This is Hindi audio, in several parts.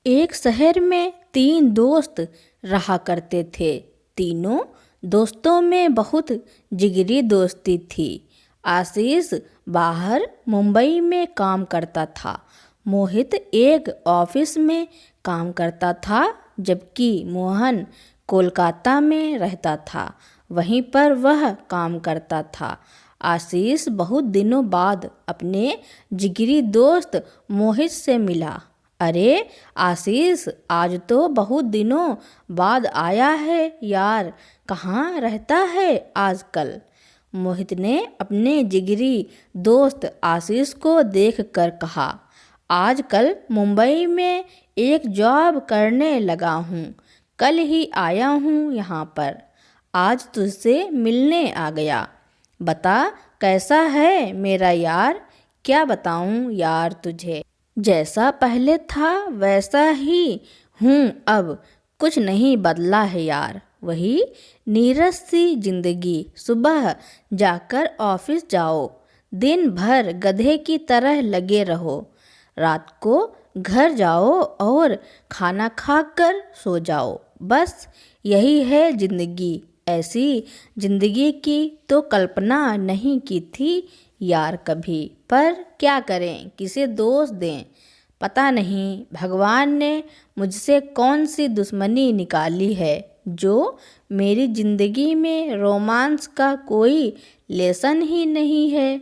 एक शहर में 3 दोस्त रहा करते थे। तीनों दोस्तों में बहुत जिगरी दोस्ती थी। आशीष बाहर मुंबई में काम करता था। मोहित एक ऑफिस में काम करता था, जबकि मोहन कोलकाता में रहता था। वहीं पर वह काम करता था। आशीष बहुत दिनों बाद अपने जिगरी दोस्त मोहित से मिला। अरे आशीष, आज तो बहुत दिनों बाद आया है यार, कहाँ रहता है आजकल? मोहित ने अपने जिगरी दोस्त आशीष को देखकर कहा। आजकल मुंबई में एक जॉब करने लगा हूँ, कल ही आया हूँ यहाँ पर। आज तुझसे मिलने आ गया। बता कैसा है मेरा यार? क्या बताऊँ यार तुझे, जैसा पहले था वैसा ही हूँ, अब कुछ नहीं बदला है यार। वही नीरस सी जिंदगी। सुबह जाकर ऑफिस जाओ, दिन भर गधे की तरह लगे रहो, रात को घर जाओ और खाना खाकर सो जाओ। बस यही है जिंदगी। ऐसी जिंदगी की तो कल्पना नहीं की थी यार कभी। पर क्या करें, किसे दोष दें? पता नहीं भगवान ने मुझसे कौन सी दुश्मनी निकाली है, जो मेरी ज़िंदगी में रोमांस का कोई लेसन ही नहीं है।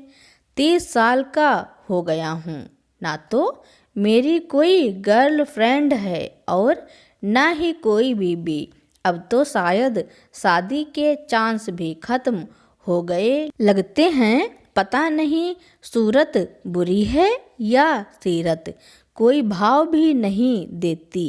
30 साल का हो गया हूँ, ना तो मेरी कोई गर्लफ्रेंड है और ना ही कोई बीबी। अब तो शायद शादी के चांस भी खत्म हो गए लगते हैं। पता नहीं सूरत बुरी है या सीरत, कोई भाव भी नहीं देती।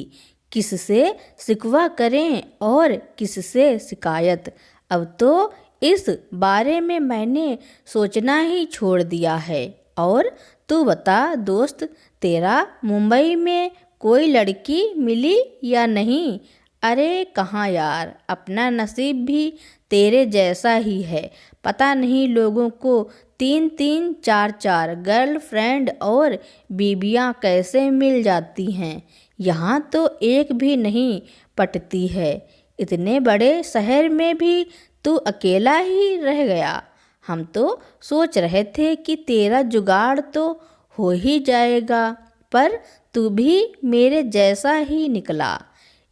किससे शिकवा करें और किससे शिकायत? अब तो इस बारे में मैंने सोचना ही छोड़ दिया है। और तू बता दोस्त, तेरा मुंबई में कोई लड़की मिली या नहीं? अरे कहाँ यार, अपना नसीब भी तेरे जैसा ही है। पता नहीं लोगों को 3-3, 4-4 गर्लफ्रेंड और बीबियाँ कैसे मिल जाती हैं। यहाँ तो एक भी नहीं पटती है। इतने बड़े शहर में भी तू अकेला ही रह गया। हम तो सोच रहे थे कि तेरा जुगाड़ तो हो ही जाएगा, पर तू भी मेरे जैसा ही निकला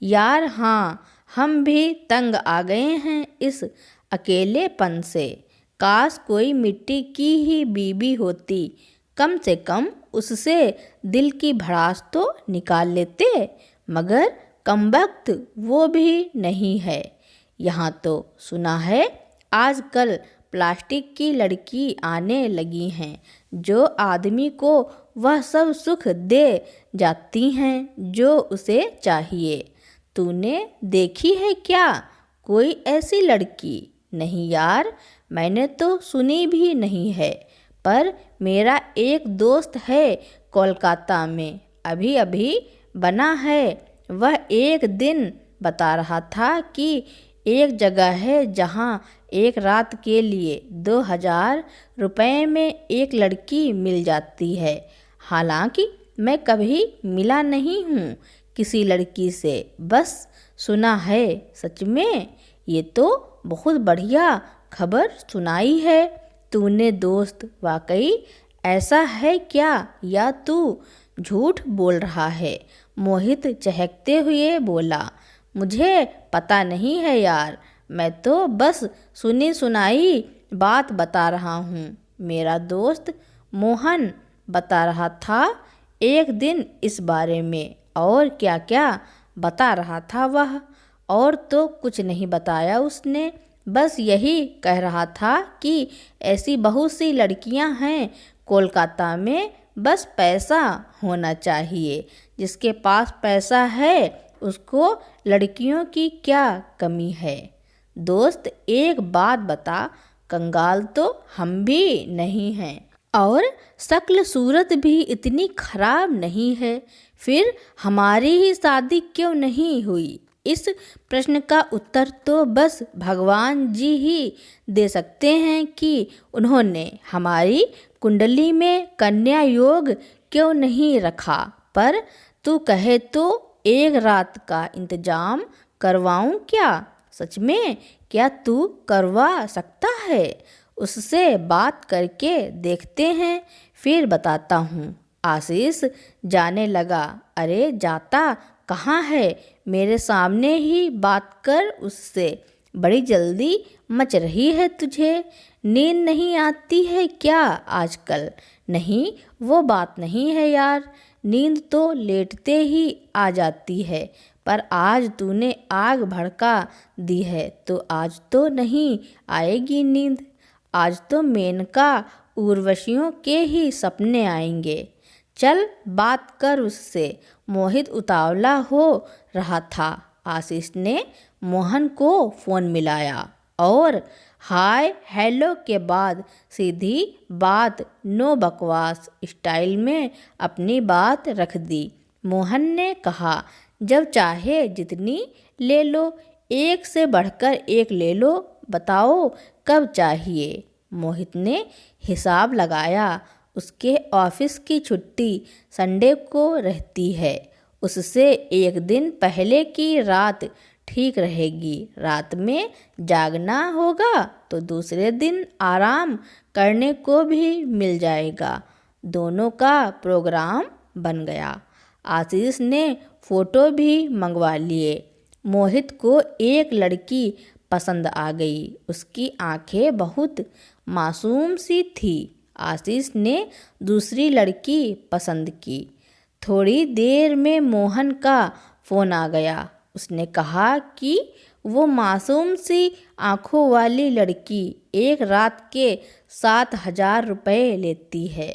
यार। हाँ, हम भी तंग आ गए हैं इस अकेलेपन से। काश कोई मिट्टी की ही बीबी होती, कम से कम उससे दिल की भड़ास तो निकाल लेते, मगर कमबख्त वो भी नहीं है। यहाँ तो सुना है आजकल प्लास्टिक की लड़की आने लगी हैं, जो आदमी को वह सब सुख दे जाती हैं जो उसे चाहिए। तूने देखी है क्या कोई ऐसी लड़की? नहीं यार, मैंने तो सुनी भी नहीं है। पर मेरा एक दोस्त है कोलकाता में, अभी अभी बना है। वह एक दिन बता रहा था कि एक जगह है जहाँ एक रात के लिए 2000 रुपये में एक लड़की मिल जाती है। हालांकि मैं कभी मिला नहीं हूँ किसी लड़की से, बस सुना है। सच में ये तो बहुत बढ़िया खबर सुनाई है तूने दोस्त। वाकई ऐसा है क्या, या तू झूठ बोल रहा है? मोहित चहकते हुए बोला। मुझे पता नहीं है यार, मैं तो बस सुनी सुनाई बात बता रहा हूँ। मेरा दोस्त मोहन बता रहा था एक दिन इस बारे में। और क्या क्या बता रहा था वह? और तो कुछ नहीं बताया उसने, बस यही कह रहा था कि ऐसी बहुत सी लड़कियां हैं कोलकाता में, बस पैसा होना चाहिए। जिसके पास पैसा है उसको लड़कियों की क्या कमी है? दोस्त एक बात बता, कंगाल तो हम भी नहीं हैं और शक्ल सूरत भी इतनी खराब नहीं है, फिर हमारी ही शादी क्यों नहीं हुई? इस प्रश्न का उत्तर तो बस भगवान जी ही दे सकते हैं कि उन्होंने हमारी कुंडली में कन्या योग क्यों नहीं रखा। पर तू कहे तो एक रात का इंतजाम करवाऊं क्या? सच में क्या तू करवा सकता है? उससे बात करके देखते हैं, फिर बताता हूँ। आशीष जाने लगा। अरे जाता कहाँ है? मेरे सामने ही बात कर उससे। बड़ी जल्दी मच रही है तुझे? नींद नहीं आती है क्या आजकल? नहीं, वो बात नहीं है यार। नींद तो लेटते ही आ जाती है, पर आज तूने आग भड़का दी है तो आज तो नहीं आएगी नींद। आज तो मेनका उर्वशियों के ही सपने आएंगे। चल बात कर उससे। मोहित उतावला हो रहा था। आशीष ने मोहन को फ़ोन मिलाया और हाय हेलो के बाद सीधी बात, नो बकवास स्टाइल में अपनी बात रख दी। मोहन ने कहा, जब चाहे जितनी ले लो, एक से बढ़कर एक ले लो, बताओ कब चाहिए। मोहित ने हिसाब लगाया। उसके ऑफिस की छुट्टी संडे को रहती है। उससे एक दिन पहले की रात ठीक रहेगी। रात में जागना होगा तो दूसरे दिन आराम करने को भी मिल जाएगा। दोनों का प्रोग्राम बन गया। आशीष ने फ़ोटो भी मंगवा लिए। मोहित को एक लड़की पसंद आ गई। उसकी आंखें बहुत मासूम सी थी। आशीष ने दूसरी लड़की पसंद की। थोड़ी देर में मोहन का फ़ोन आ गया। उसने कहा कि वो मासूम सी आंखों वाली लड़की एक रात के 7,000 रुपये लेती है।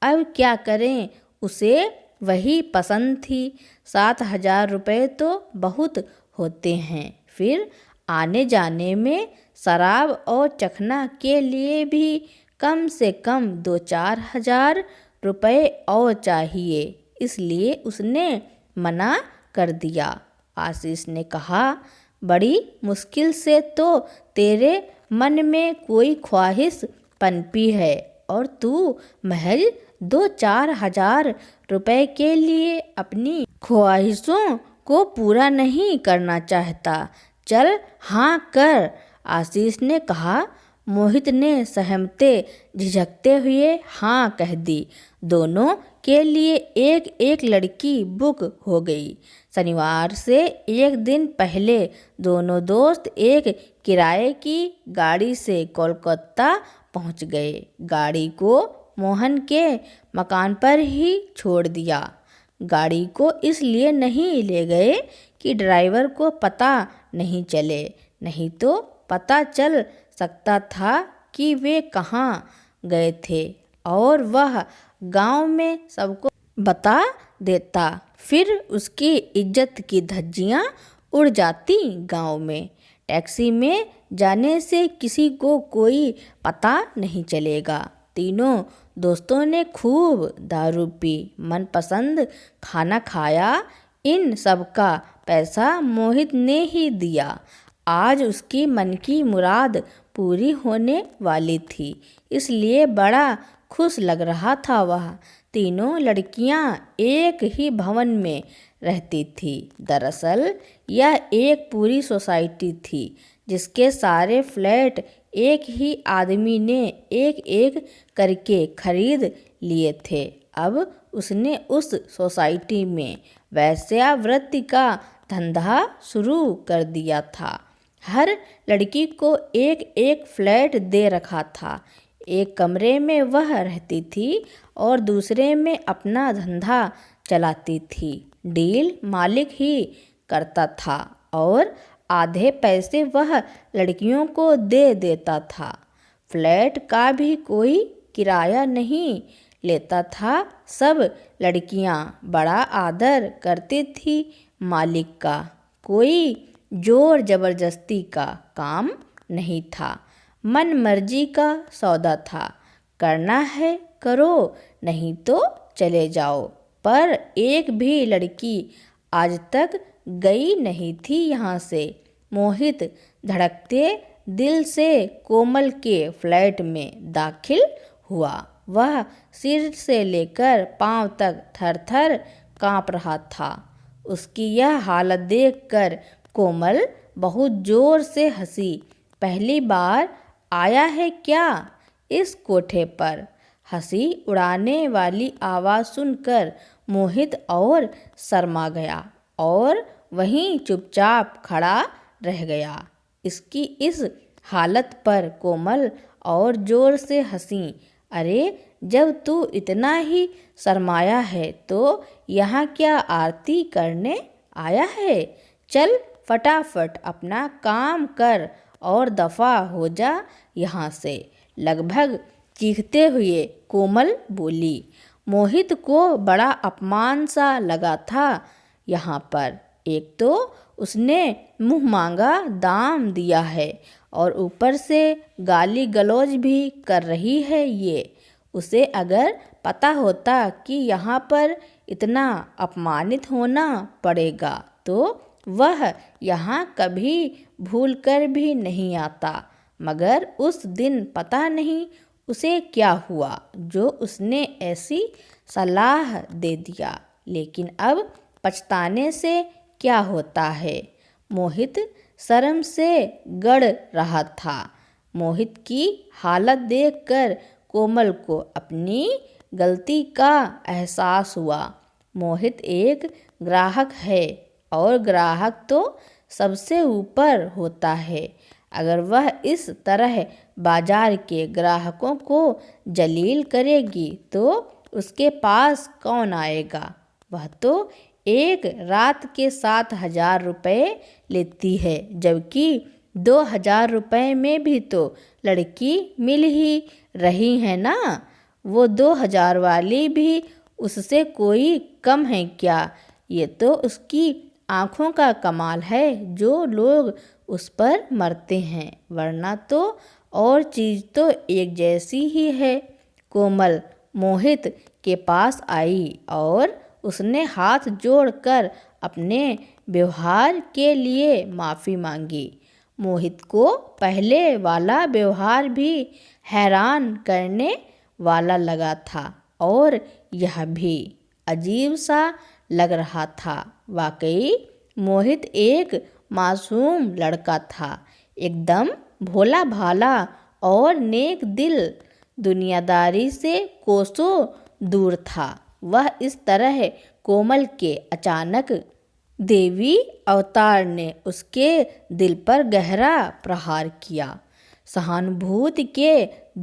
अब क्या करें, उसे वही पसंद थी। 7,000 रुपये तो बहुत होते हैं। फिर आने जाने में शराब और चखना के लिए भी कम से कम 2-4 हज़ार रुपये और चाहिए। इसलिए उसने मना कर दिया। आशीष ने कहा, बड़ी मुश्किल से तो तेरे मन में कोई ख्वाहिश पनपी है और तू महज 2-4 हज़ार रुपये के लिए अपनी ख्वाहिशों को पूरा नहीं करना चाहता। चल हाँ कर। आशीष ने कहा। मोहित ने सहमते झिझकते हुए हाँ कह दी। दोनों के लिए एक एक लड़की बुक हो गई। शनिवार से एक दिन पहले दोनों दोस्त एक किराए की गाड़ी से कोलकाता पहुंच गए। गाड़ी को मोहन के मकान पर ही छोड़ दिया। गाड़ी को इसलिए नहीं ले गए कि ड्राइवर को पता नहीं चले, नहीं तो पता चल सकता था कि वे कहाँ गए थे और वह गांव में सबको बता देता। फिर उसकी इज्जत की धज्जियाँ उड़ जाती गांव में। टैक्सी में जाने से किसी को कोई पता नहीं चलेगा। तीनों दोस्तों ने खूब दारू पी, मनपसंद खाना खाया। इन सब का पैसा मोहित ने ही दिया। आज उसकी मन की मुराद पूरी होने वाली थी, इसलिए बड़ा खुश लग रहा था वह। तीनों लड़कियां एक ही भवन में रहती थी। दरअसल यह एक पूरी सोसाइटी थी जिसके सारे फ्लैट एक ही आदमी ने एक एक करके खरीद लिए थे। अब उसने उस सोसाइटी में वेश्यावृत्ति का धंधा शुरू कर दिया था। हर लड़की को एक एक फ्लैट दे रखा था। एक कमरे में वह रहती थी और दूसरे में अपना धंधा चलाती थी। डील मालिक ही करता था और आधे पैसे वह लड़कियों को दे देता था। फ्लैट का भी कोई किराया नहीं लेता था। सब लड़कियां बड़ा आदर करती थी मालिक का। कोई जोर जबरदस्ती का काम नहीं था। मन मर्जी का सौदा था। करना है करो, नहीं तो चले जाओ। पर एक भी लड़की आज तक गई नहीं थी यहाँ से। मोहित धड़कते दिल से कोमल के फ्लैट में दाखिल हुआ। वह सिर से लेकर पांव तक थर थर काँप रहा था। उसकी यह हालत देखकर कोमल बहुत जोर से हंसी। पहली बार आया है क्या इस कोठे पर? हंसी उड़ाने वाली आवाज़ सुनकर मोहित और शर्मा गया और वहीं चुपचाप खड़ा रह गया। इसकी इस हालत पर कोमल और जोर से हंसी। अरे जब तू इतना ही शर्माया है तो यहाँ क्या आरती करने आया है? चल फटाफट अपना काम कर और दफा हो जा यहाँ से। लगभग चीखते हुए कोमल बोली। मोहित को बड़ा अपमान सा लगा था यहाँ पर। एक तो उसने मुँह मांगा दाम दिया है और ऊपर से गाली गलौज भी कर रही है ये। उसे अगर पता होता कि यहाँ पर इतना अपमानित होना पड़ेगा तो वह यहाँ कभी भूल कर भी नहीं आता। मगर उस दिन पता नहीं उसे क्या हुआ जो उसने ऐसी सलाह दे दिया। लेकिन अब पछताने से क्या होता है? मोहित शर्म से गड़ रहा था। मोहित की हालत देखकर कोमल को अपनी गलती का एहसास हुआ। मोहित एक ग्राहक है और ग्राहक तो सबसे ऊपर होता है। अगर वह इस तरह बाजार के ग्राहकों को जलील करेगी तो उसके पास कौन आएगा? वह तो एक रात के 7,000 रुपये लेती है, जबकि 2,000 रुपये में भी तो लड़की मिल ही रही है ना। वो 2,000 वाली भी उससे कोई कम है क्या? ये तो उसकी आँखों का कमाल है जो लोग उस पर मरते हैं, वरना तो और चीज़ तो एक जैसी ही है। कोमल मोहित के पास आई और उसने हाथ जोड़कर अपने व्यवहार के लिए माफ़ी मांगी। मोहित को पहले वाला व्यवहार भी हैरान करने वाला लगा था और यह भी अजीब सा लग रहा था। वाकई मोहित एक मासूम लड़का था, एकदम भोला भाला और नेक दिल, दुनियादारी से कोसों दूर था। वह इस तरह कोमल के अचानक देवी अवतार ने उसके दिल पर गहरा प्रहार किया। सहानुभूति के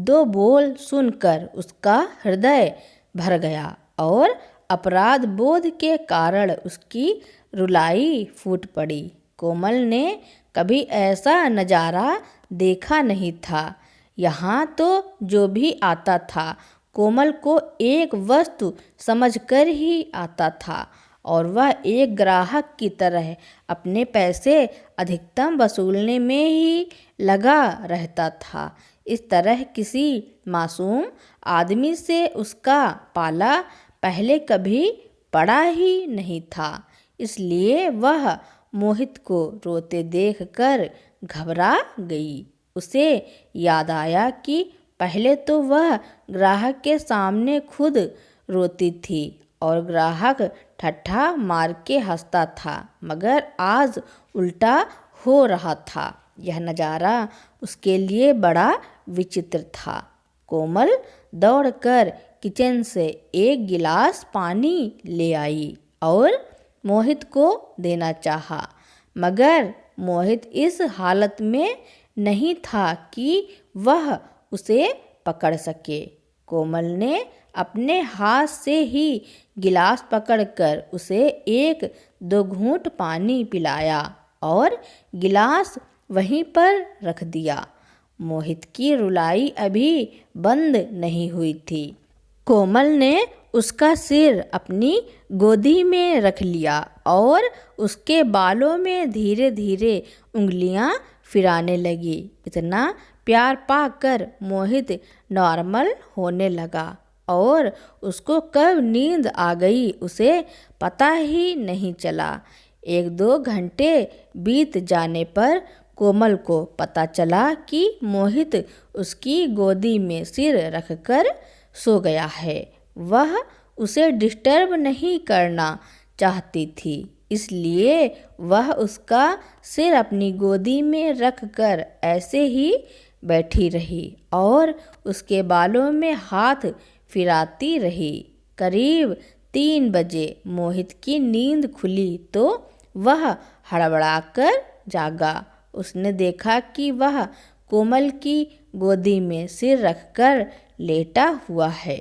2 बोल सुनकर उसका हृदय भर गया और अपराध बोध के कारण उसकी रुलाई फूट पड़ी। कोमल ने कभी ऐसा नज़ारा देखा नहीं था। यहाँ तो जो भी आता था कोमल को एक वस्तु समझकर ही आता था और वह एक ग्राहक की तरह अपने पैसे अधिकतम वसूलने में ही लगा रहता था। इस तरह किसी मासूम आदमी से उसका पाला पहले कभी पड़ा ही नहीं था। इसलिए वह मोहित को रोते देखकर घबरा गई। उसे याद आया कि पहले तो वह ग्राहक के सामने खुद रोती थी और ग्राहक ठट्ठा मार के हंसता था, मगर आज उल्टा हो रहा था। यह नज़ारा उसके लिए बड़ा विचित्र था। कोमल दौड़कर किचन से एक गिलास पानी ले आई और मोहित को देना चाहा, मगर मोहित इस हालत में नहीं था कि वह उसे पकड़ सके। कोमल ने अपने हाथ से ही गिलास पकड़कर उसे 1-2 घूंट पानी पिलाया और गिलास वहीं पर रख दिया। मोहित की रुलाई अभी बंद नहीं हुई थी। कोमल ने उसका सिर अपनी गोदी में रख लिया और उसके बालों में धीरे धीरे उंगलियां फिराने लगी। इतना प्यार पाकर मोहित नॉर्मल होने लगा और उसको कब नींद आ गई उसे पता ही नहीं चला। 1-2 घंटे बीत जाने पर कोमल को पता चला कि मोहित उसकी गोदी में सिर रखकर सो गया है। वह उसे डिस्टर्ब नहीं करना चाहती थी, इसलिए वह उसका सिर अपनी गोदी में रख कर ऐसे ही बैठी रही और उसके बालों में हाथ फिराती रही। करीब 3 बजे मोहित की नींद खुली तो वह हड़बड़ाकर जागा। उसने देखा कि वह कोमल की गोदी में सिर रखकर लेटा हुआ है।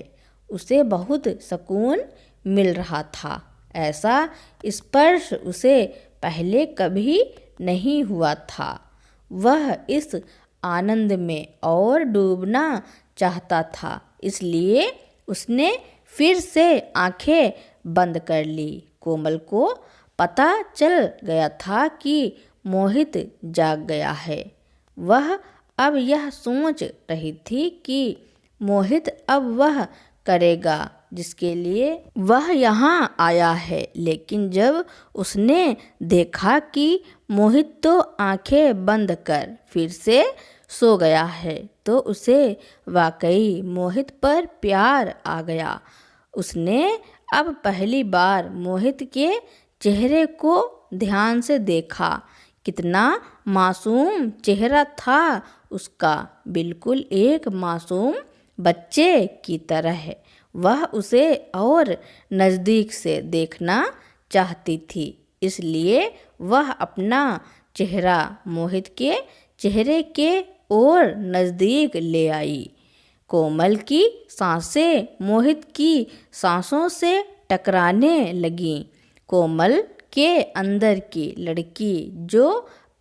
उसे बहुत सुकून मिल रहा था। ऐसा स्पर्श उसे पहले कभी नहीं हुआ था। वह इस आनंद में और डूबना चाहता था, इसलिए उसने फिर से आंखें बंद कर ली। कोमल को पता चल गया था कि मोहित जाग गया है। वह अब यह सोच रही थी कि मोहित अब वह करेगा जिसके लिए वह यहाँ आया है। लेकिन जब उसने देखा कि मोहित तो आंखें बंद कर फिर से सो गया है तो उसे वाकई मोहित पर प्यार आ गया। उसने अब पहली बार मोहित के चेहरे को ध्यान से देखा। कितना मासूम चेहरा था उसका, बिल्कुल एक मासूम बच्चे की तरह। वह उसे और नज़दीक से देखना चाहती थी, इसलिए वह अपना चेहरा मोहित के चेहरे के और नज़दीक ले आई। कोमल की सांसें मोहित की सांसों से टकराने लगीं। कोमल के अंदर की लड़की जो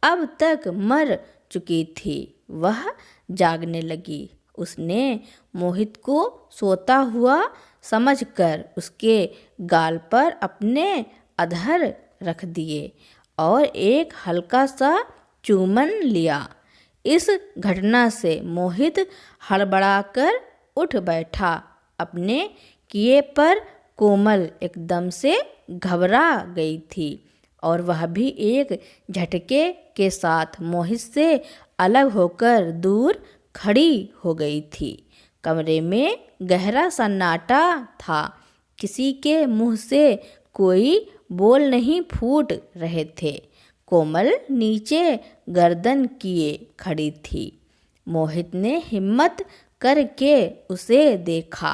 अब तक मर चुकी थी वह जागने लगी। उसने मोहित को सोता हुआ समझकर उसके गाल पर अपने अधर रख दिए और एक हल्का सा चूमन लिया। इस घटना से मोहित हड़बड़ाकर उठ बैठा। अपने किए पर कोमल एकदम से घबरा गई थी और वह भी एक झटके के साथ मोहित से अलग होकर दूर खड़ी हो गई थी। कमरे में गहरा सन्नाटा था। किसी के मुंह से कोई बोल नहीं फूट रहे थे। कोमल नीचे गर्दन किए खड़ी थी। मोहित ने हिम्मत करके उसे देखा।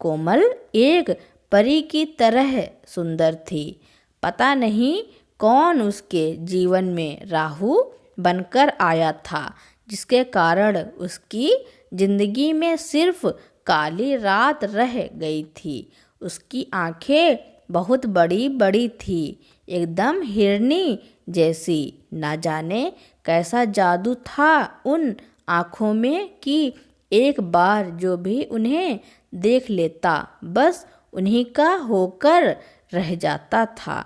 कोमल एक परी की तरह सुंदर थी। पता नहीं कौन उसके जीवन में राहु बनकर आया था, जिसके कारण उसकी जिंदगी में सिर्फ काली रात रह गई थी। उसकी आंखें बहुत बड़ी बड़ी थी, एकदम हिरनी जैसी। ना जाने कैसा जादू था उन आँखों में कि एक बार जो भी उन्हें देख लेता बस उन्हीं का होकर रह जाता था।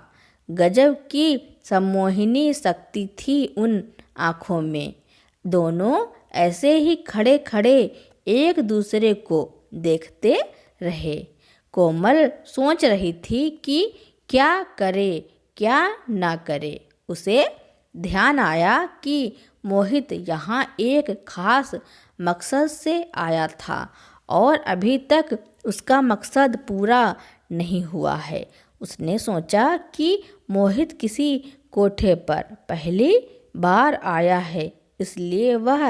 गजब की सम्मोहिनी शक्ति थी उन आँखों में। दोनों ऐसे ही खड़े खड़े एक दूसरे को देखते रहे। कोमल सोच रही थी कि क्या करे क्या ना करे। उसे ध्यान आया कि मोहित यहाँ एक खास मकसद से आया था और अभी तक उसका मकसद पूरा नहीं हुआ है। उसने सोचा कि मोहित किसी कोठे पर पहली बार आया है, इसलिए वह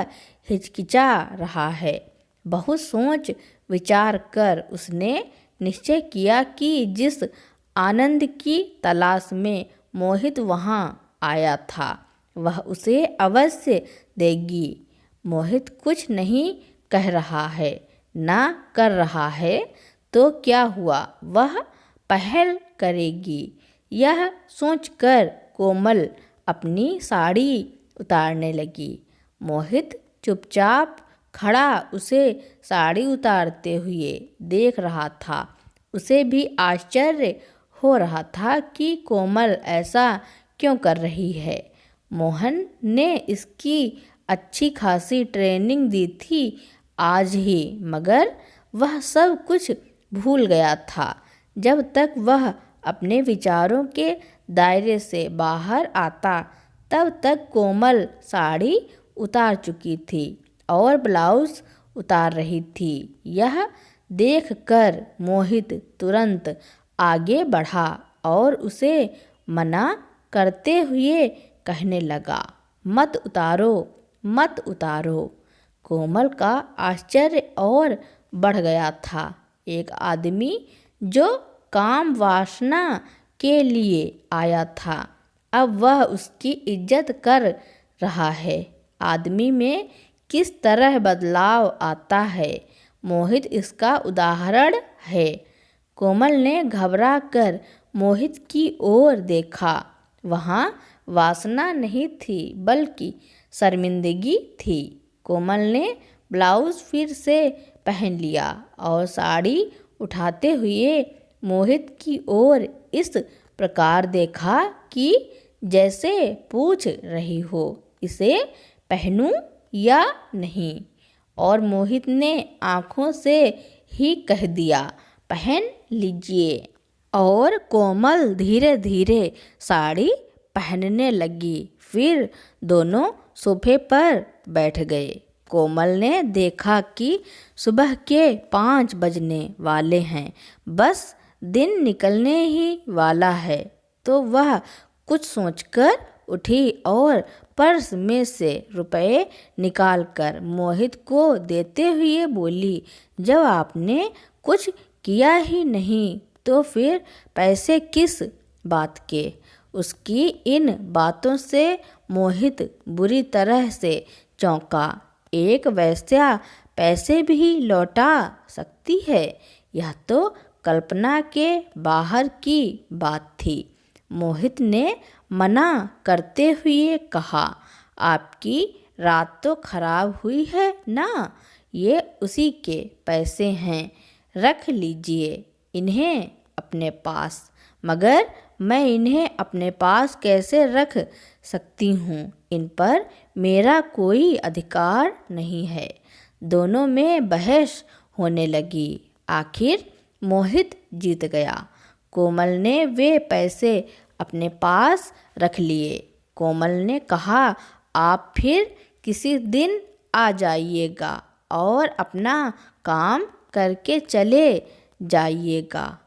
हिचकिचा रहा है। बहुत सोच विचार कर उसने निश्चय किया कि जिस आनंद की तलाश में मोहित वहाँ आया था वह उसे अवश्य देगी। मोहित कुछ नहीं कह रहा है, ना कर रहा है तो क्या हुआ, वह पहल करेगी। यह सोचकर कोमल अपनी साड़ी उतारने लगी। मोहित चुपचाप खड़ा उसे साड़ी उतारते हुए देख रहा था। उसे भी आश्चर्य हो रहा था कि कोमल ऐसा क्यों कर रही है। मोहन ने इसकी अच्छी खासी ट्रेनिंग दी थी आज ही, मगर वह सब कुछ भूल गया था। जब तक वह अपने विचारों के दायरे से बाहर आता तब तक कोमल साड़ी उतार चुकी थी और ब्लाउज उतार रही थी। यह देखकर मोहित तुरंत आगे बढ़ा और उसे मना करते हुए कहने लगा, मत उतारो, मत उतारो। कोमल का आश्चर्य और बढ़ गया था। एक आदमी जो काम वासना के लिए आया था, अब वह उसकी इज्जत कर रहा है। आदमी में किस तरह बदलाव आता है, मोहित इसका उदाहरण है। कोमल ने घबरा कर मोहित की ओर देखा। वहाँ वासना नहीं थी, बल्कि शर्मिंदगी थी। कोमल ने ब्लाउज फिर से पहन लिया और साड़ी उठाते हुए मोहित की ओर इस प्रकार देखा कि जैसे पूछ रही हो, इसे पहनूं या नहीं। और मोहित ने आंखों से ही कह दिया, पहन लीजिए। और कोमल धीरे धीरे साड़ी पहनने लगी। फिर दोनों सोफे पर बैठ गए। कोमल ने देखा कि सुबह के 5 बजने वाले हैं, बस दिन निकलने ही वाला है। तो वह कुछ सोचकर उठी और पर्स में से रुपए निकालकर मोहित को देते हुए बोली, जब आपने कुछ किया ही नहीं तो फिर पैसे किस बात के। उसकी इन बातों से मोहित बुरी तरह से चौंका। एक वेश्या पैसे भी लौटा सकती है, यह तो कल्पना के बाहर की बात थी। मोहित ने मना करते हुए कहा, आपकी रात तो खराब हुई है ना, ये उसी के पैसे हैं, रख लीजिए इन्हें अपने पास। मगर मैं इन्हें अपने पास कैसे रख सकती हूँ, इन पर मेरा कोई अधिकार नहीं है। दोनों में बहस होने लगी। आखिर मोहित जीत गया। कोमल ने वे पैसे अपने पास रख लिए। कोमल ने कहा, आप फिर किसी दिन आ जाइएगा और अपना काम करके चले जाइएगा।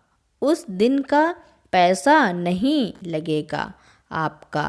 उस दिन का पैसा नहीं लगेगा आपका।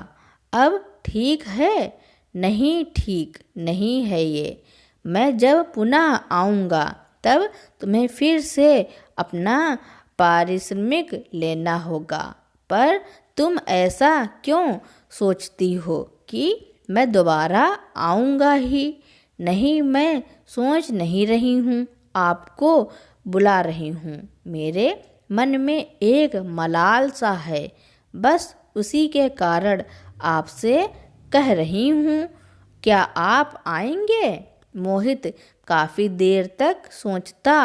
अब ठीक है? नहीं, ठीक नहीं है ये। मैं जब पुनः आऊँगा तब तुम्हें फिर से अपना पारिश्रमिक लेना होगा। पर तुम ऐसा क्यों सोचती हो कि मैं दोबारा आऊँगा ही? नहीं, मैं सोच नहीं रही हूँ, आपको बुला रही हूँ। मेरे मन में एक मलाल सा है, बस उसी के कारण आपसे कह रही हूँ। क्या आप आएंगे? मोहित काफ़ी देर तक सोचता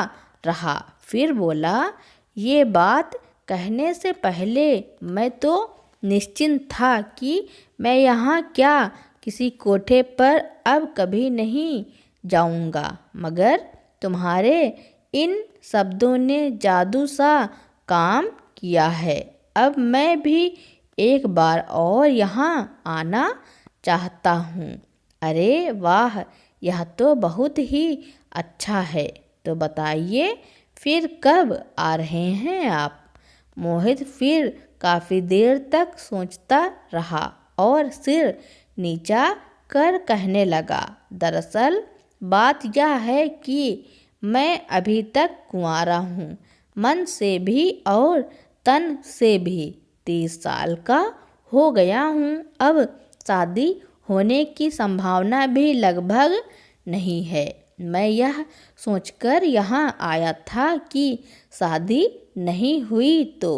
रहा, फिर बोला, ये बात कहने से पहले मैं तो निश्चिंत था कि मैं यहाँ क्या किसी कोठे पर अब कभी नहीं जाऊँगा। मगर तुम्हारे इन शब्दों ने जादू सा काम किया है। अब मैं भी एक बार और यहाँ आना चाहता हूँ। अरे वाह, यह तो बहुत ही अच्छा है। तो बताइए फिर कब आ रहे हैं आप? मोहित फिर काफ़ी देर तक सोचता रहा और सिर नीचा कर कहने लगा, दरअसल बात यह है कि मैं अभी तक कुंवारा हूँ, मन से भी और तन से भी। 30 साल का हो गया हूँ। अब शादी होने की संभावना भी लगभग नहीं है। मैं यह सोचकर यहाँ आया था कि शादी नहीं हुई तो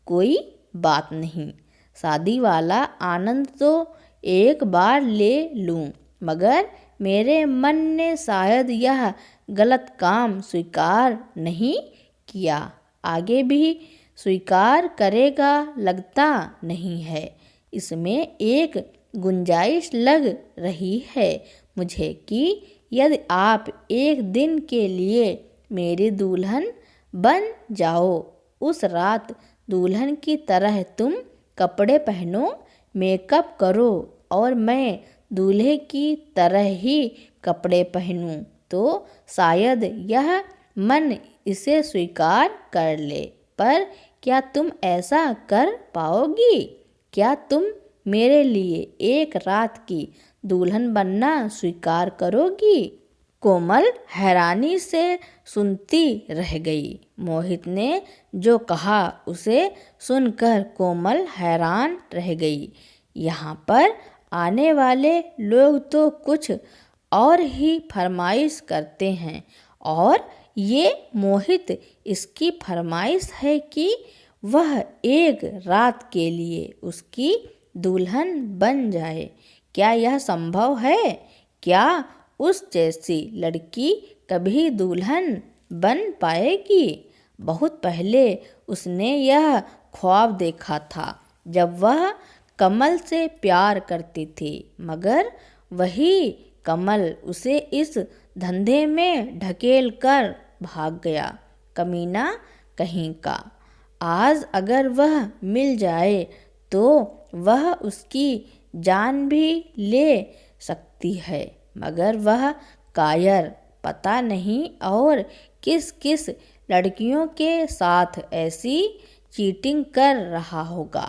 कोई बात नहीं, शादी वाला आनंद तो एक बार ले लूँ। मगर मेरे मन ने शायद यह गलत काम स्वीकार नहीं किया, आगे भी स्वीकार करेगा लगता नहीं है। इसमें एक गुंजाइश लग रही है मुझे कि यदि आप एक दिन के लिए मेरी दुल्हन बन जाओ, उस रात दुल्हन की तरह तुम कपड़े पहनो, मेकअप करो और मैं दूल्हे की तरह ही कपड़े पहनूं, तो शायद यह मन इसे स्वीकार कर ले। पर क्या तुम ऐसा कर पाओगी? क्या तुम मेरे लिए एक रात की दुल्हन बनना स्वीकार करोगी? कोमल हैरानी से सुनती रह गई। मोहित ने जो कहा उसे सुनकर कोमल हैरान रह गई। यहाँ पर आने वाले लोग तो कुछ और ही फरमाइश करते हैं और ये मोहित इसकी फरमाइश है कि वह एक रात के लिए उसकी दुल्हन बन जाए। क्या यह संभव है? क्या उस जैसी लड़की कभी दुल्हन बन पाएगी? बहुत पहले उसने यह ख्वाब देखा था जब वह कमल से प्यार करती थी, मगर वही कमल उसे इस धंधे में ढकेल कर भाग गया, कमीना कहीं का। आज अगर वह मिल जाए तो वह उसकी जान भी ले सकती है, मगर वह कायर पता नहीं और किस किस लड़कियों के साथ ऐसी चीटिंग कर रहा होगा।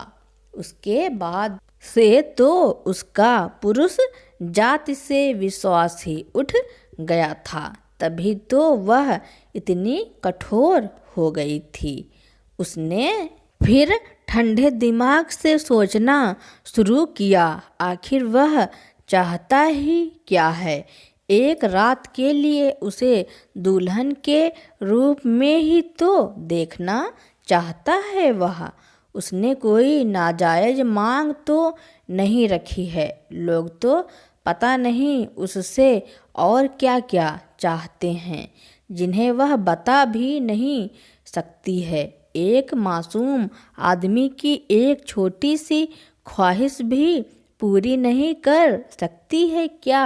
उसके बाद से तो उसका पुरुष जाति से विश्वास ही उठ गया था, तभी तो वह इतनी कठोर हो गई थी। उसने फिर ठंडे दिमाग से सोचना शुरू किया, आखिर वह चाहता ही क्या है। एक रात के लिए उसे दुल्हन के रूप में ही तो देखना चाहता है वह। उसने कोई नाजायज मांग तो नहीं रखी है। लोग तो पता नहीं उससे और क्या क्या चाहते हैं जिन्हें वह बता भी नहीं सकती है। एक मासूम आदमी की एक छोटी सी ख्वाहिश भी पूरी नहीं कर सकती है क्या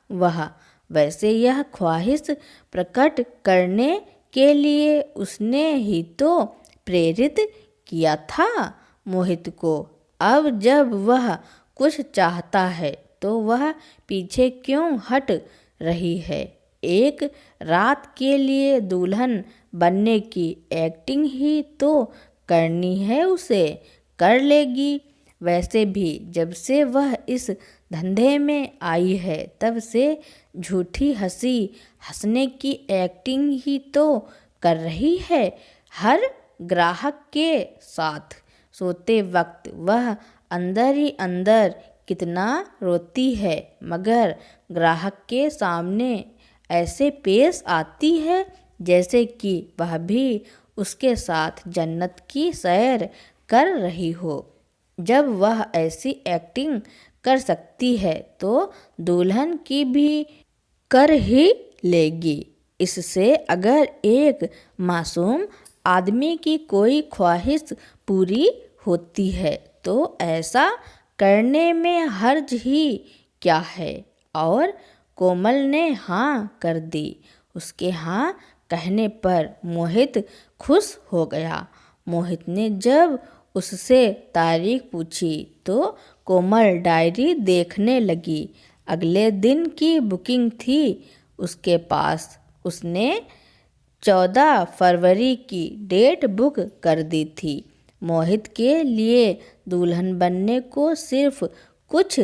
वह? वैसे यह ख्वाहिश प्रकट करने के लिए उसने ही तो प्रेरित किया था मोहित को। अब जब वह कुछ चाहता है तो वह पीछे क्यों हट रही है? एक रात के लिए दुल्हन बनने की एक्टिंग ही तो करनी है उसे, कर लेगी। वैसे भी जब से वह इस धंधे में आई है तब से झूठी हंसी हंसने की एक्टिंग ही तो कर रही है। हर ग्राहक के साथ सोते वक्त वह अंदर ही अंदर कितना रोती है, मगर ग्राहक के सामने ऐसे पेश आती है जैसे कि वह भी उसके साथ जन्नत की सैर कर रही हो। जब वह ऐसी एक्टिंग कर सकती है तो दुल्हन की भी कर ही लेगी। इससे अगर एक मासूम आदमी की कोई ख्वाहिश पूरी होती है तो ऐसा करने में हर्ज ही क्या है? और कोमल ने हाँ कर दी। उसके हाँ कहने पर मोहित खुश हो गया। मोहित ने जब उससे तारीख पूछी तो कोमल डायरी देखने लगी। अगले दिन की बुकिंग थी उसके पास। उसने 14 फरवरी की डेट बुक कर दी थी। मोहित के लिए दुल्हन बनने को सिर्फ कुछ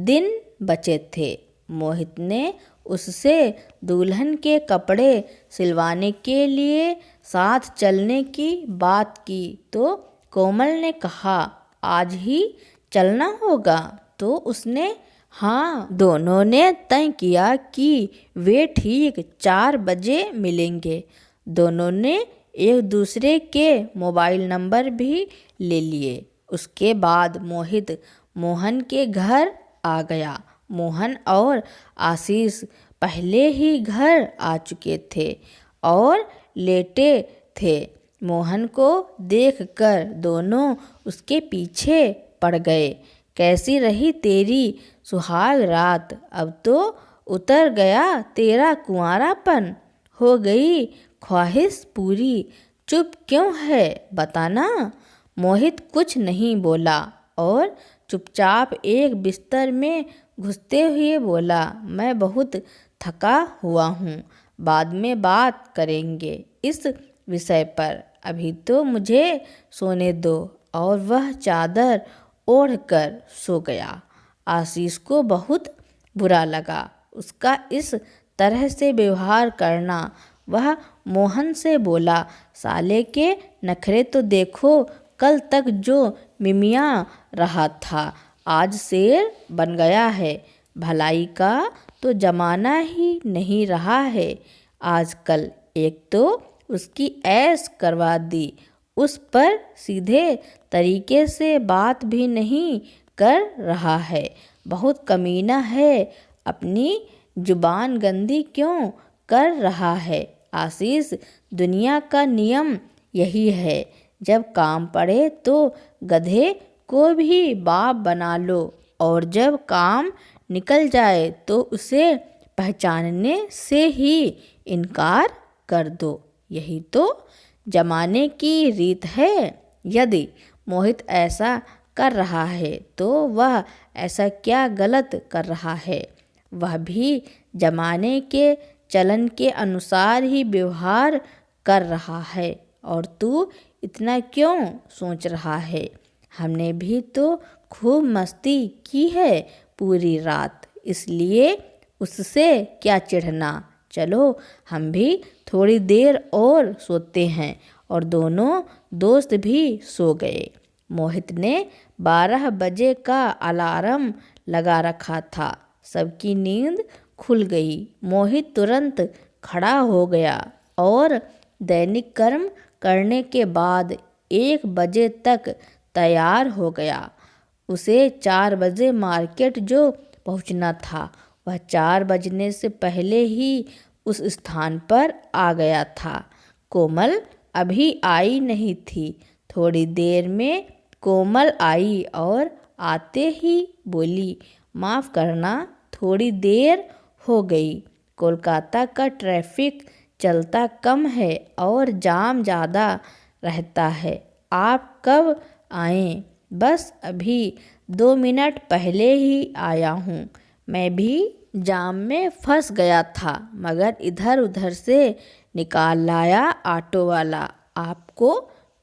दिन बचे थे। मोहित ने उससे दुल्हन के कपड़े सिलवाने के लिए साथ चलने की बात की तो कोमल ने कहा आज ही चलना होगा, तो उसने हाँ। दोनों ने तय किया कि वे ठीक 4 बजे मिलेंगे। दोनों ने एक दूसरे के मोबाइल नंबर भी ले लिए। उसके बाद मोहित मोहन के घर आ गया। मोहन और आशीष पहले ही घर आ चुके थे और लेटे थे। मोहन को देखकर दोनों उसके पीछे पड़ गए। कैसी रही तेरी सुहाग रात? अब तो उतर गया तेरा कुंवारापन, हो गई ख्वाहिश पूरी। चुप क्यों है बताना? मोहित कुछ नहीं बोला और चुपचाप एक बिस्तर में घुसते हुए बोला, मैं बहुत थका हुआ हूँ, बाद में बात करेंगे इस विषय पर, अभी तो मुझे सोने दो। और वह चादर ओढ़कर सो गया। आशीष को बहुत बुरा लगा उसका इस तरह से व्यवहार करना। वह मोहन से बोला, साले के नखरे तो देखो, कल तक जो मिमिया रहा था आज शेर बन गया है। भलाई का तो जमाना ही नहीं रहा है आजकल। एक तो उसकी ऐश करवा दी, उस पर सीधे तरीके से बात भी नहीं कर रहा है। बहुत कमीना है, अपनी जुबान गंदी क्यों कर रहा है। आशीष, दुनिया का नियम यही है, जब काम पड़े तो गधे को भी बाप बना लो और जब काम निकल जाए तो उसे पहचानने से ही इनकार कर दो। यही तो जमाने की रीत है। यदि मोहित ऐसा कर रहा है तो वह ऐसा क्या गलत कर रहा है। वह भी जमाने के चलन के अनुसार ही व्यवहार कर रहा है और तू इतना क्यों सोच रहा है। हमने भी तो खूब मस्ती की है पूरी रात, इसलिए उससे क्या चिढ़ना। चलो हम भी थोड़ी देर और सोते हैं। और दोनों दोस्त भी सो गए। मोहित ने 12 बजे का अलार्म लगा रखा था। सबकी नींद खुल गई। मोहित तुरंत खड़ा हो गया और दैनिक कर्म करने के बाद 1 बजे तक तैयार हो गया। उसे 4 बजे मार्केट जो पहुंचना था, वह 4 बजने से पहले ही उस स्थान पर आ गया था। कोमल अभी आई नहीं थी। थोड़ी देर में कोमल आई और आते ही बोली, माफ़ करना, थोड़ी देर हो गई। कोलकाता का ट्रैफिक चलता कम है और जाम ज़्यादा रहता है। आप कब आएँ? बस अभी 2 मिनट पहले ही आया हूँ। मैं भी जाम में फंस गया था मगर इधर उधर से निकाल लाया ऑटो वाला। आपको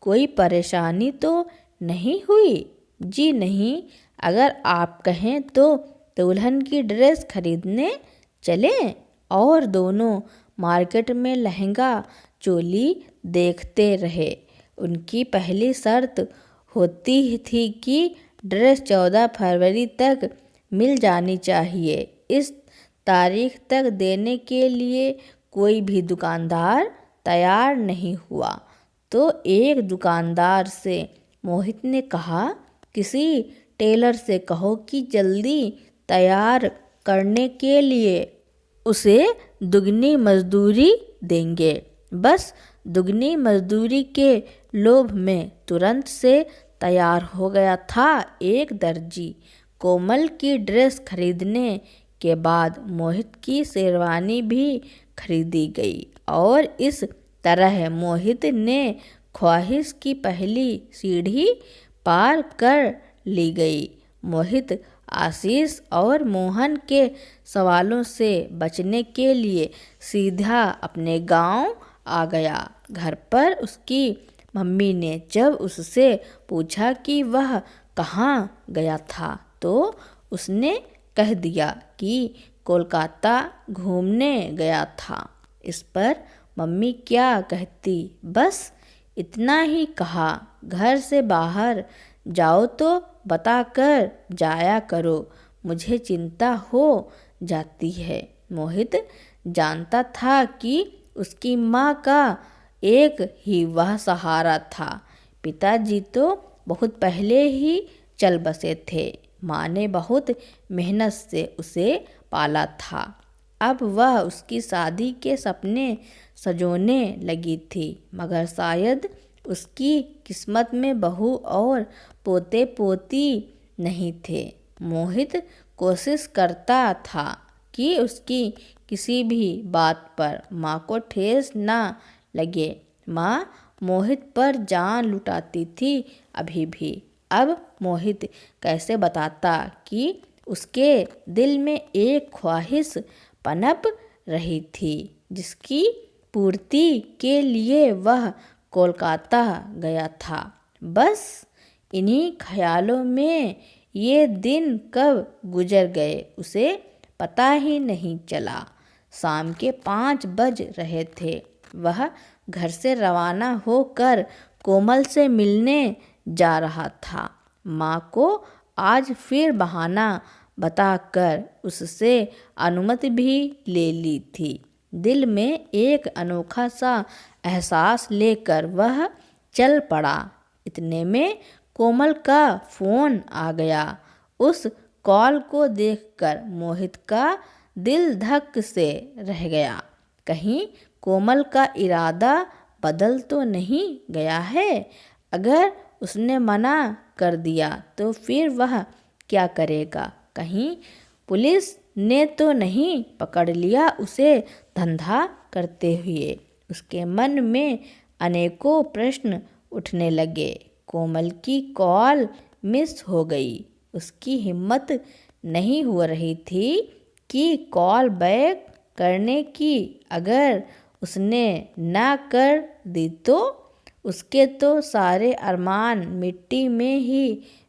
कोई परेशानी तो नहीं हुई? जी नहीं। अगर आप कहें तो दुल्हन की ड्रेस खरीदने चलें। और दोनों मार्केट में लहंगा चोली देखते रहे। उनकी पहली शर्त होती थी कि ड्रेस 14 फरवरी तक मिल जानी चाहिए। इस तारीख तक देने के लिए कोई भी दुकानदार तैयार नहीं हुआ तो एक दुकानदार से मोहित ने कहा, किसी टेलर से कहो कि जल्दी तैयार करने के लिए उसे दुगनी मजदूरी देंगे। बस दुगनी मजदूरी के लोभ में तुरंत से तैयार हो गया था एक दर्जी। कोमल की ड्रेस खरीदने के बाद मोहित की शेरवानी भी खरीदी गई और इस तरह मोहित ने ख्वाहिश की पहली सीढ़ी पार कर ली गई। मोहित आशीष और मोहन के सवालों से बचने के लिए सीधा अपने गांव आ गया। घर पर उसकी मम्मी ने जब उससे पूछा कि वह कहाँ गया था तो उसने कह दिया कि कोलकाता घूमने गया था। इस पर मम्मी क्या कहती, बस इतना ही कहा, घर से बाहर जाओ तो बताकर जाया करो, मुझे चिंता हो जाती है। मोहित जानता था कि उसकी माँ का एक ही वह सहारा था। पिताजी तो बहुत पहले ही चल बसे थे। माँ ने बहुत मेहनत से उसे पाला था। अब वह उसकी शादी के सपने सजोने लगी थी मगर शायद उसकी किस्मत में बहू और पोते पोती नहीं थे। मोहित कोशिश करता था कि उसकी किसी भी बात पर माँ को ठेस ना लगे। माँ मोहित पर जान लुटाती थी अभी भी। अब मोहित कैसे बताता कि उसके दिल में एक ख्वाहिश पनप रही थी जिसकी पूर्ति के लिए वह कोलकाता गया था। बस इन्हीं ख्यालों में ये दिन कब गुजर गए उसे पता ही नहीं चला। शाम के 5 बज रहे थे। वह घर से रवाना होकर कोमल से मिलने जा रहा था। माँ को आज फिर बहाना बताकर उससे अनुमति भी ले ली थी। दिल में एक अनोखा सा एहसास लेकर वह चल पड़ा। इतने में कोमल का फ़ोन आ गया। उस कॉल को देखकर मोहित का दिल धक से रह गया। कहीं कोमल का इरादा बदल तो नहीं गया है? अगर उसने मना कर दिया तो फिर वह क्या करेगा? कहीं पुलिस ने तो नहीं पकड़ लिया उसे धंधा करते हुए? उसके मन में अनेकों प्रश्न उठने लगे। कोमल की कॉल मिस हो गई। उसकी हिम्मत नहीं हो रही थी कि कॉल बैक करने की। अगर उसने ना कर दी तो उसके तो सारे अरमान मिट्टी में ही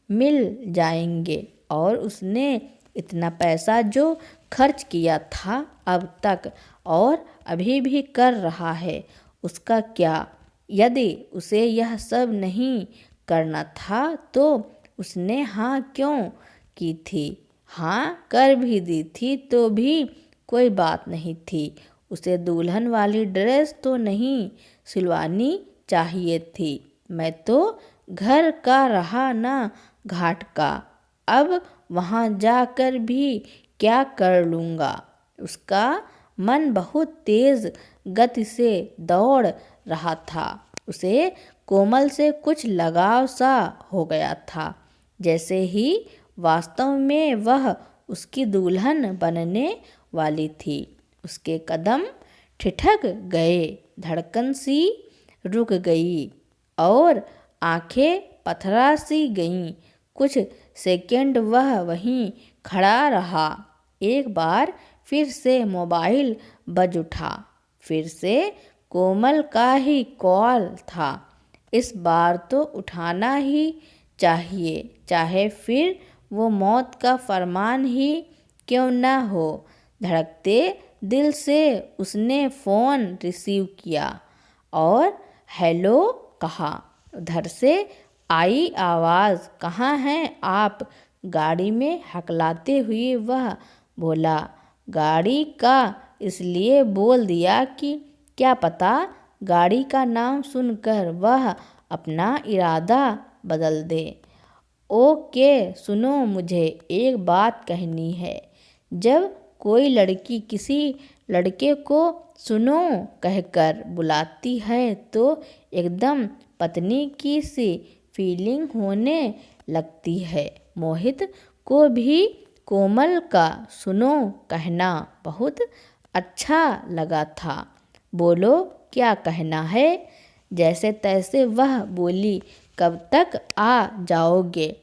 मिल जाएंगे। और उसने इतना पैसा जो खर्च किया था अब तक और अभी भी कर रहा है, उसका क्या? यदि उसे यह सब नहीं करना था तो उसने हाँ क्यों की थी? हाँ कर भी दी थी तो भी कोई बात नहीं थी। उसे दुल्हन वाली ड्रेस तो नहीं सिलवानी चाहिए थी। मैं तो घर का रहा ना घाट का। अब वहाँ जाकर भी क्या कर लूँगा? उसका मन बहुत तेज़ गति से दौड़ रहा था। उसे कोमल से कुछ लगाव सा हो गया था, जैसे ही वास्तव में वह उसकी दुल्हन बनने वाली थी। उसके कदम ठिठक गए, धड़कन सी रुक गई और आंखें पथरा सी गईं। कुछ सेकंड वह वहीं खड़ा रहा। एक बार फिर से मोबाइल बज उठा। फिर से कोमल का ही कॉल था। इस बार तो उठाना ही चाहिए, चाहे फिर वो मौत का फरमान ही क्यों न हो। धड़कते दिल से उसने फ़ोन रिसीव किया और हेलो कहा। उधर से आई आवाज़, कहाँ हैं आप? गाड़ी में हकलाते हुए वह बोला। गाड़ी का इसलिए बोल दिया कि क्या पता गाड़ी का नाम सुनकर वह अपना इरादा बदल दे। ओके सुनो, मुझे एक बात कहनी है। जब कोई लड़की किसी लड़के को सुनो कहकर बुलाती है तो एकदम पत्नी की सी फीलिंग होने लगती है। मोहित को भी कोमल का सुनो कहना बहुत अच्छा लगा था। बोलो क्या कहना है? जैसे तैसे वह बोली, कब तक आ जाओगे?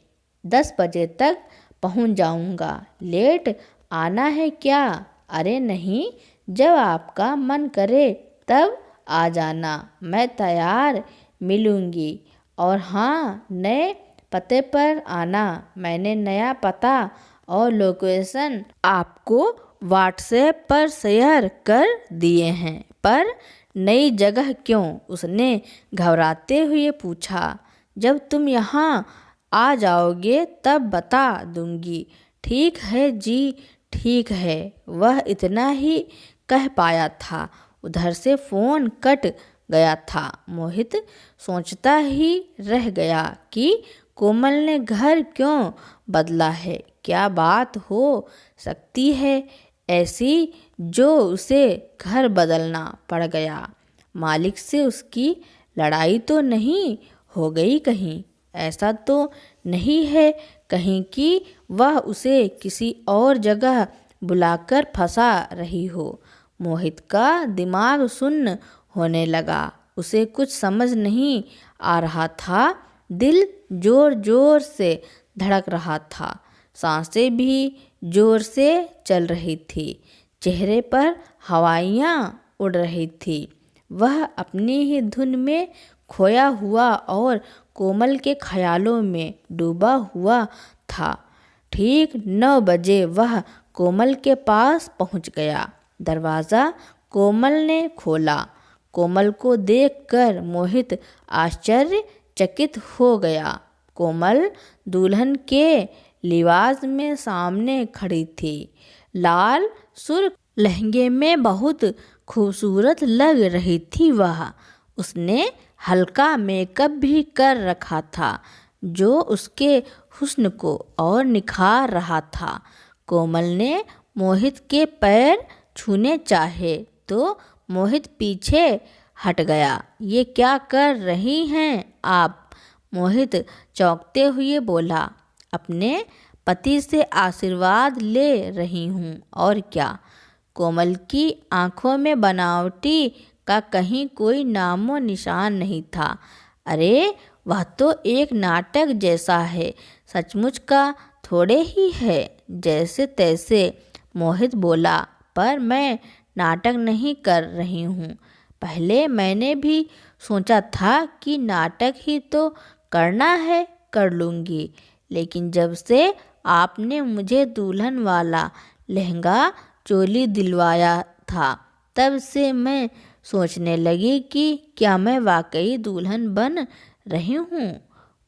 10 बजे तक पहुंच जाऊंगा। लेट आना है क्या? अरे नहीं, जब आपका मन करे तब आ जाना, मैं तैयार मिलूंगी। और हाँ, नए पते पर आना। मैंने नया पता और लोकेशन आपको व्हाट्सएप पर शेयर कर दिए हैं। पर नई जगह क्यों? उसने घबराते हुए पूछा। जब तुम यहाँ आ जाओगे तब बता दूंगी। ठीक है जी, ठीक है। वह इतना ही कह पाया था। उधर से फ़ोन कट गया था। मोहित सोचता ही रह गया कि कोमल ने घर क्यों बदला है। क्या बात हो सकती है ऐसी जो उसे घर बदलना पड़ गया? मालिक से उसकी लड़ाई तो नहीं हो गई कहीं? ऐसा तो नहीं है कहीं कि वह उसे किसी और जगह बुलाकर फंसा रही हो? मोहित का दिमाग सुन्न होने लगा। उसे कुछ समझ नहीं आ रहा था। दिल जोर जोर से धड़क रहा था। सांसें भी जोर से चल रही थी। चेहरे पर हवाइयाँ उड़ रही थी। वह अपनी ही धुन में खोया हुआ और कोमल के ख्यालों में डूबा हुआ था। ठीक 9 बजे वह कोमल के पास पहुंच गया। दरवाज़ा कोमल ने खोला। कोमल को देखकर मोहित आश्चर्यचकित हो गया। कोमल दुल्हन के लिबास में सामने खड़ी थी। लाल सुर्ख लहंगे में बहुत खूबसूरत लग रही थी वह। उसने हल्का मेकअप भी कर रखा था जो उसके हुस्न को और निखार रहा था। कोमल ने मोहित के पैर छूने चाहे तो मोहित पीछे हट गया। ये क्या कर रही हैं आप? मोहित चौंकते हुए बोला। अपने पति से आशीर्वाद ले रही हूँ और क्या। कोमल की आंखों में बनावटी का कहीं कोई नामो निशान नहीं था। अरे वह तो एक नाटक जैसा है, सचमुच का थोड़े ही है। जैसे तैसे मोहित बोला। पर मैं नाटक नहीं कर रही हूँ। पहले मैंने भी सोचा था कि नाटक ही तो करना है, कर लूँगी। लेकिन जब से आपने मुझे दुल्हन वाला लहंगा चोली दिलवाया था तब से मैं सोचने लगी कि क्या मैं वाकई दुल्हन बन रही हूँ।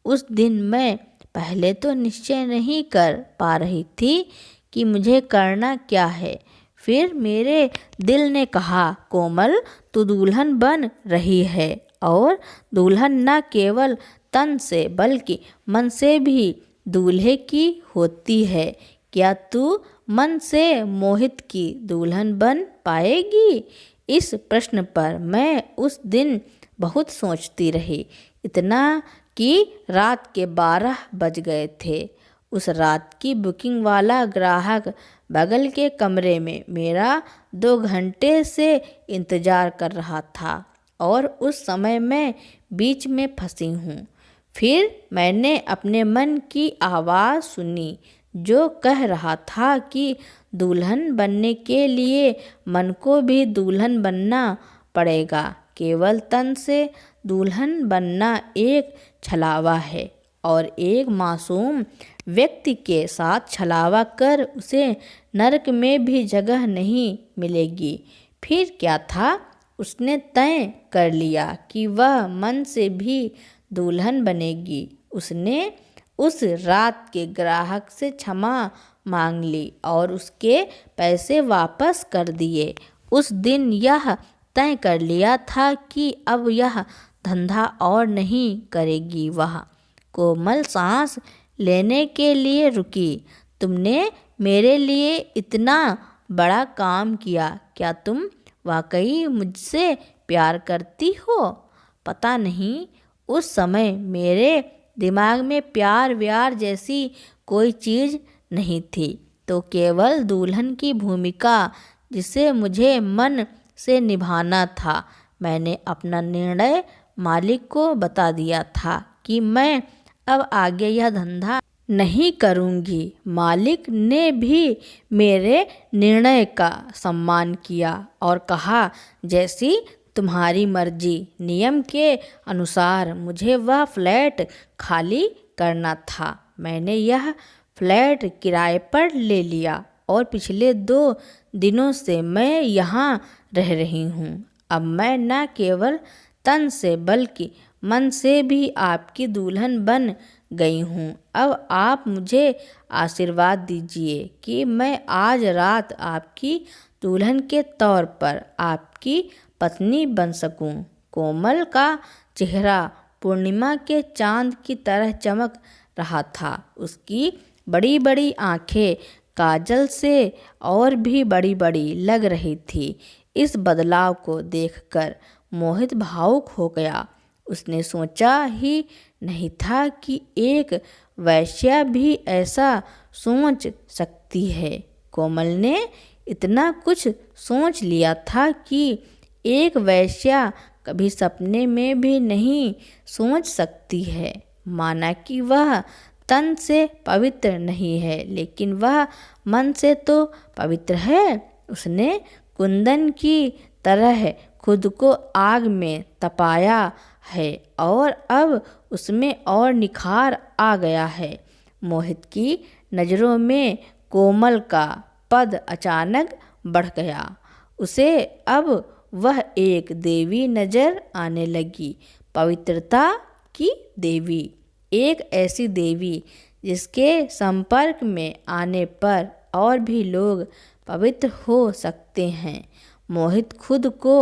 उस दिन मैं पहले तो निश्चय नहीं कर पा रही थी कि मुझे करना क्या है। फिर मेरे दिल ने कहा, कोमल तू दुल्हन बन रही है और दुल्हन न केवल तन से बल्कि मन से भी दूल्हे की होती है। क्या तू मन से मोहित की दुल्हन बन पाएगी? इस प्रश्न पर मैं उस दिन बहुत सोचती रही, इतना कि रात के 12 बज गए थे। उस रात की बुकिंग वाला ग्राहक बगल के कमरे में मेरा 2 घंटे से इंतज़ार कर रहा था और उस समय मैं बीच में फंसी हूँ। फिर मैंने अपने मन की आवाज़ सुनी जो कह रहा था कि दुल्हन बनने के लिए मन को भी दुल्हन बनना पड़ेगा। केवल तन से दुल्हन बनना एक छलावा है और एक मासूम व्यक्ति के साथ छलावा कर उसे नरक में भी जगह नहीं मिलेगी। फिर क्या था, उसने तय कर लिया कि वह मन से भी दुल्हन बनेगी। उसने उस रात के ग्राहक से क्षमा मांग ली और उसके पैसे वापस कर दिए। उस दिन यह तय कर लिया था कि अब यह धंधा और नहीं करेगी वह। कोमल सांस लेने के लिए रुकी। तुमने मेरे लिए इतना बड़ा काम किया, क्या तुम वाकई मुझसे प्यार करती हो? पता नहीं, उस समय मेरे दिमाग में प्यार व्यार जैसी कोई चीज़ नहीं थी, तो केवल दुल्हन की भूमिका जिसे मुझे मन से निभाना था। मैंने अपना निर्णय मालिक को बता दिया था कि मैं अब आगे यह धंधा नहीं करूँगी। मालिक ने भी मेरे निर्णय का सम्मान किया और कहा, जैसी तुम्हारी मर्जी। नियम के अनुसार मुझे वह फ्लैट खाली करना था। मैंने यह फ्लैट किराए पर ले लिया और पिछले 2 दिनों से मैं यहाँ रह रही हूँ। अब मैं न केवल तन से बल्कि मन से भी आपकी दुल्हन बन गई हूँ। अब आप मुझे आशीर्वाद दीजिए कि मैं आज रात आपकी दुल्हन के तौर पर आपकी पत्नी बन सकूं। कोमल का चेहरा पूर्णिमा के चांद की तरह चमक रहा था। उसकी बड़ी बड़ी आंखें काजल से और भी बड़ी बड़ी लग रही थी। इस बदलाव को देखकर मोहित भावुक हो गया। उसने सोचा ही नहीं था कि एक वैश्या भी ऐसा सोच सकती है। कोमल ने इतना कुछ सोच लिया था कि एक वैश्या कभी सपने में भी नहीं सोच सकती है। माना कि वह तन से पवित्र नहीं है, लेकिन वह मन से तो पवित्र है। उसने कुंदन की तरह खुद को आग में तपाया है और अब उसमें और निखार आ गया है। मोहित की नज़रों में कोमल का पद अचानक बढ़ गया। उसे अब वह एक देवी नजर आने लगी, पवित्रता की देवी, एक ऐसी देवी जिसके संपर्क में आने पर और भी लोग पवित्र हो सकते हैं। मोहित खुद को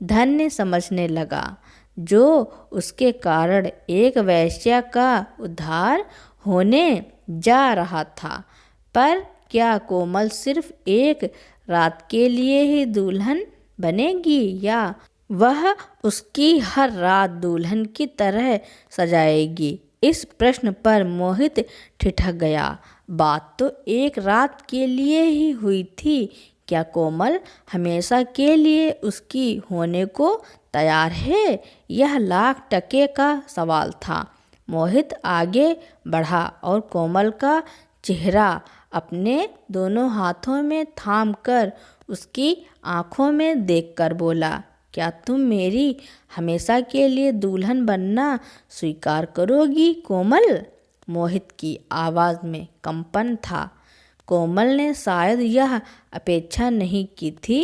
धन्य समझने लगा जो उसके कारण एक वेश्या का उद्धार होने जा रहा था। पर क्या कोमल सिर्फ एक रात के लिए ही दुल्हन बनेगी या वह उसकी हर रात दुल्हन की तरह सजाएगी? इस प्रश्न पर मोहित ठिठक गया। बात तो एक रात के लिए ही हुई थी, क्या कोमल हमेशा के लिए उसकी होने को तैयार है? यह लाख टके का सवाल था। मोहित आगे बढ़ा और कोमल का चेहरा अपने दोनों हाथों में थामकर उसकी आंखों में देखकर बोला, क्या तुम मेरी हमेशा के लिए दुल्हन बनना स्वीकार करोगी कोमल? मोहित की आवाज़ में कंपन था। कोमल ने शायद यह अपेक्षा नहीं की थी।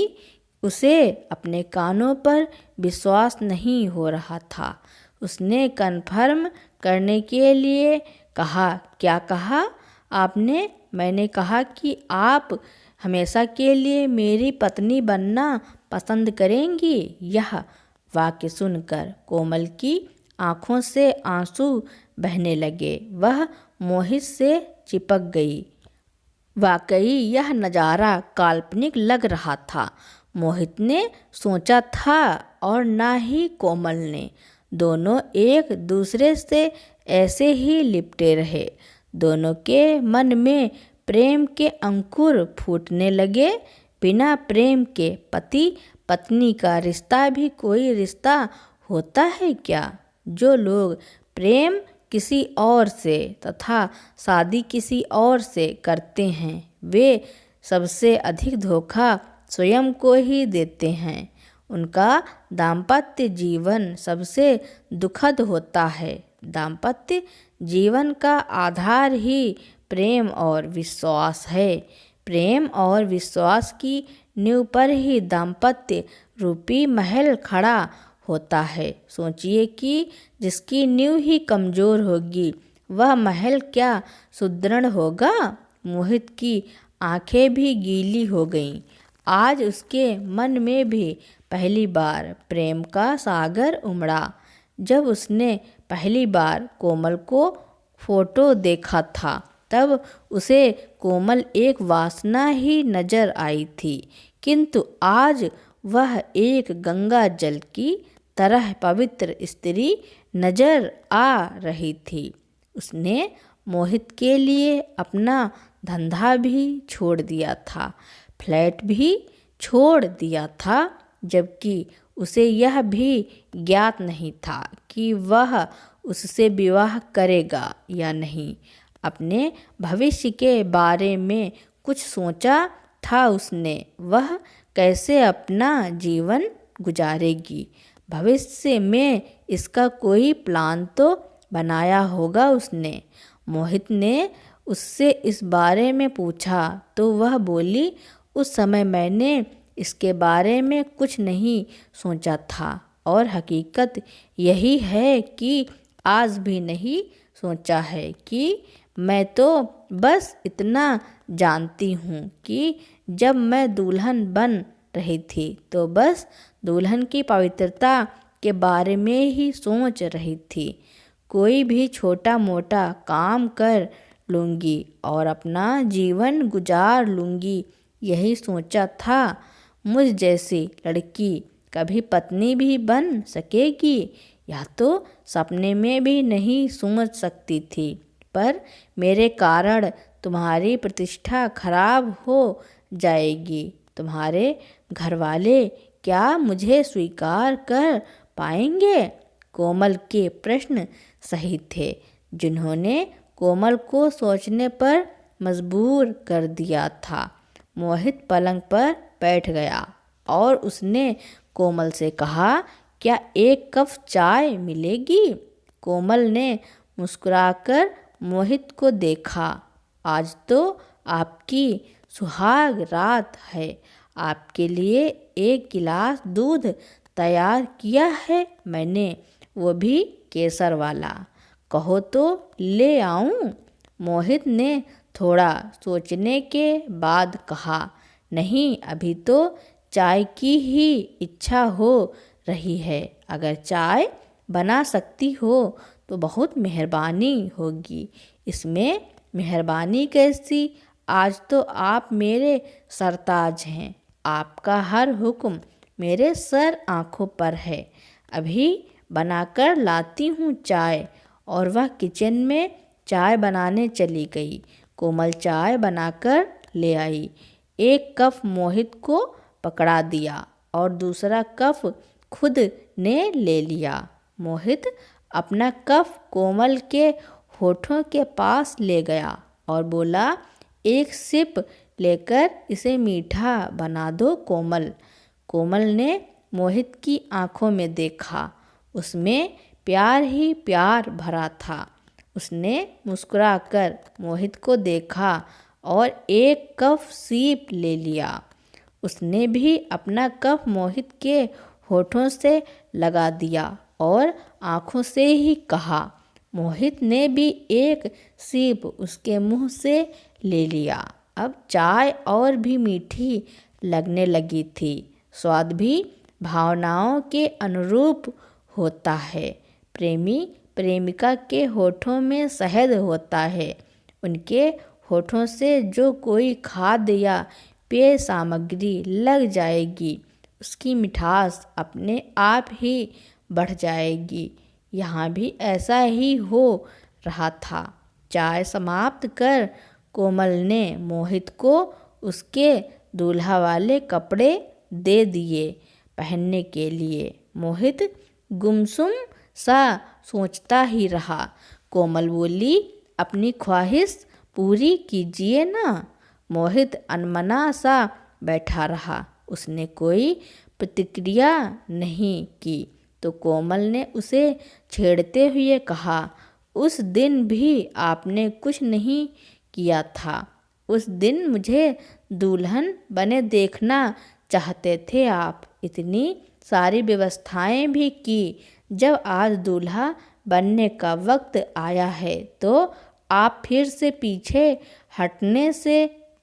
उसे अपने कानों पर विश्वास नहीं हो रहा था। उसने कन्फर्म करने के लिए कहा, क्या कहा आपने? मैंने कहा कि आप हमेशा के लिए मेरी पत्नी बनना पसंद करेंगी। यह वाक्य सुनकर कोमल की आंखों से आंसू बहने लगे। वह मोहित से चिपक गई। वाकई यह नज़ारा काल्पनिक लग रहा था। मोहित ने सोचा था और ना ही कोमल ने। दोनों एक दूसरे से ऐसे ही लिपटे रहे। दोनों के मन में प्रेम के अंकुर फूटने लगे। बिना प्रेम के पति पत्नी का रिश्ता भी कोई रिश्ता होता है क्या? जो लोग प्रेम किसी और से तथा शादी किसी और से करते हैं वे सबसे अधिक धोखा स्वयं को ही देते हैं। उनका दाम्पत्य जीवन सबसे दुखद होता है। दाम्पत्य जीवन का आधार ही प्रेम और विश्वास है। प्रेम और विश्वास की नींव पर ही दाम्पत्य रूपी महल खड़ा होता है। सोचिए कि जिसकी नींव ही कमज़ोर होगी वह महल क्या सुदृढ़ होगा? मोहित की आंखें भी गीली हो गईं। आज उसके मन में भी पहली बार प्रेम का सागर उमड़ा। जब उसने पहली बार कोमल को फोटो देखा था तब उसे कोमल एक वासना ही नजर आई थी, किंतु आज वह एक गंगा जल की तरह पवित्र स्त्री नजर आ रही थी। उसने मोहित के लिए अपना धंधा भी छोड़ दिया था, फ्लैट भी छोड़ दिया था, जबकि उसे यह भी ज्ञात नहीं था कि वह उससे विवाह करेगा या नहीं। अपने भविष्य के बारे में कुछ सोचा था उसने? वह कैसे अपना जीवन गुजारेगी? भविष्य में इसका कोई प्लान तो बनाया होगा उसने। मोहित ने उससे इस बारे में पूछा तो वह बोली, उस समय मैंने इसके बारे में कुछ नहीं सोचा था और हकीकत यही है कि आज भी नहीं सोचा है कि मैं तो बस इतना जानती हूँ कि जब मैं दुल्हन बन रही थी तो बस दुल्हन की पवित्रता के बारे में ही सोच रही थी। कोई भी छोटा मोटा काम कर लूँगी और अपना जीवन गुजार लूँगी, यही सोचा था। मुझ जैसी लड़की कभी पत्नी भी बन सकेगी यह तो सपने में भी नहीं सोच सकती थी। पर मेरे कारण तुम्हारी प्रतिष्ठा खराब हो जाएगी। तुम्हारे घरवाले क्या मुझे स्वीकार कर पाएंगे? कोमल के प्रश्न सही थे, जिन्होंने कोमल को सोचने पर मजबूर कर दिया था। मोहित पलंग पर बैठ गया और उसने कोमल से कहा, क्या एक कप चाय मिलेगी? कोमल ने मुस्कुराकर मोहित को देखा। आज तो आपकी सुहाग रात है, आपके लिए एक गिलास दूध तैयार किया है मैंने, वो भी केसर वाला। कहो तो ले आऊं? मोहित ने थोड़ा सोचने के बाद कहा, नहीं, अभी तो चाय की ही इच्छा हो रही है। अगर चाय बना सकती हो तो बहुत मेहरबानी होगी। इसमें मेहरबानी कैसी? आज तो आप मेरे सरताज हैं, आपका हर हुक्म मेरे सर आँखों पर है। अभी बनाकर लाती हूँ चाय। और वह किचन में चाय बनाने चली गई। कोमल चाय बनाकर ले आई। एक कप मोहित को पकड़ा दिया और दूसरा कप खुद ने ले लिया। मोहित अपना कप कोमल के होठों के पास ले गया और बोला, एक सिप लेकर इसे मीठा बना दो कोमल। कोमल ने मोहित की आंखों में देखा, उसमें प्यार ही प्यार भरा था। उसने मुस्कुराकर मोहित को देखा और एक कप सिप ले लिया। उसने भी अपना कप मोहित के होठों से लगा दिया और आंखों से ही कहा। मोहित ने भी एक सिप उसके मुंह से ले लिया। अब चाय और भी मीठी लगने लगी थी। स्वाद भी भावनाओं के अनुरूप होता है। प्रेमी प्रेमिका के होठों में शहद होता है। उनके होठों से जो कोई खाद्य या पेय सामग्री लग जाएगी, उसकी मिठास अपने आप ही बढ़ जाएगी। यहाँ भी ऐसा ही हो रहा था। चाय समाप्त कर कोमल ने मोहित को उसके दूल्हा वाले कपड़े दे दिए पहनने के लिए। मोहित गुमसुम सा सोचता ही रहा। कोमल बोली, अपनी ख्वाहिश पूरी कीजिए ना। मोहित अनमना सा बैठा रहा। उसने कोई प्रतिक्रिया नहीं की तो कोमल ने उसे छेड़ते हुए कहा, उस दिन भी आपने कुछ नहीं किया था। उस दिन मुझे दुल्हन बने देखना चाहते थे आप। इतनी सारी व्यवस्थाएं भी की। जब आज दूल्हा बनने का वक्त आया है तो आप फिर से पीछे हटने से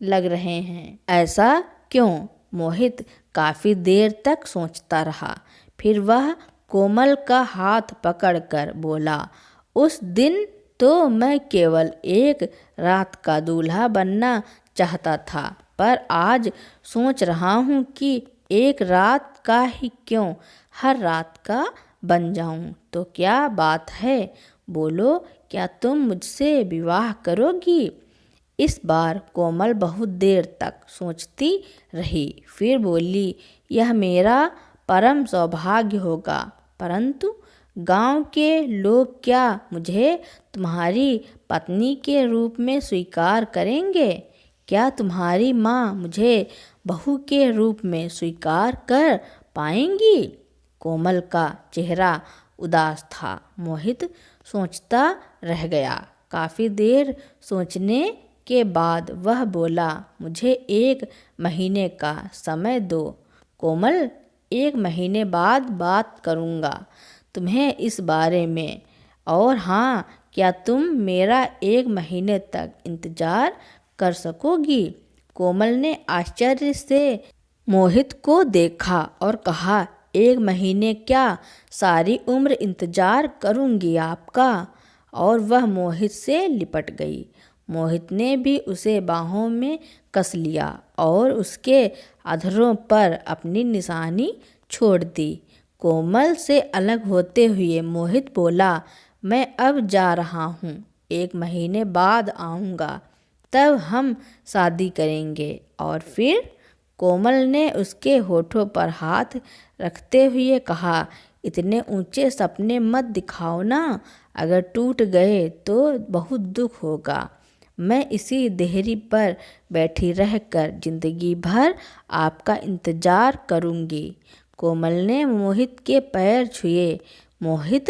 लग रहे हैं। ऐसा क्यों? मोहित काफ़ी देर तक सोचता रहा। फिर वह कोमल का हाथ पकड़कर बोला, उस दिन तो मैं केवल एक रात का दूल्हा बनना चाहता था, पर आज सोच रहा हूँ कि एक रात का ही क्यों, हर रात का बन जाऊँ तो क्या बात है। बोलो, क्या तुम मुझसे विवाह करोगी? इस बार कोमल बहुत देर तक सोचती रही। फिर बोली, यह मेरा परम सौभाग्य होगा, परंतु गांव के लोग क्या मुझे तुम्हारी पत्नी के रूप में स्वीकार करेंगे? क्या तुम्हारी माँ मुझे बहू के रूप में स्वीकार कर पाएंगी? कोमल का चेहरा उदास था। मोहित सोचता रह गया। काफ़ी देर सोचने के बाद वह बोला, मुझे 1 महीने का समय दो कोमल, 1 महीने बाद बात करूँगा तुम्हें इस बारे में। और हाँ, क्या तुम मेरा 1 महीने तक इंतज़ार कर सकोगी? कोमल ने आश्चर्य से मोहित को देखा और कहा, 1 महीने क्या, सारी उम्र इंतज़ार करूँगी आपका। और वह मोहित से लिपट गई। मोहित ने भी उसे बाहों में कस लिया और उसके अधरों पर अपनी निशानी छोड़ दी। कोमल से अलग होते हुए मोहित बोला, मैं अब जा रहा हूँ, 1 महीने बाद आऊँगा, तब हम शादी करेंगे। और फिर कोमल ने उसके होठों पर हाथ रखते हुए कहा, इतने ऊंचे सपने मत दिखाओ ना, अगर टूट गए तो बहुत दुख होगा। मैं इसी देहरी पर बैठी रहकर जिंदगी भर आपका इंतज़ार करूँगी। कोमल ने मोहित के पैर छुए। मोहित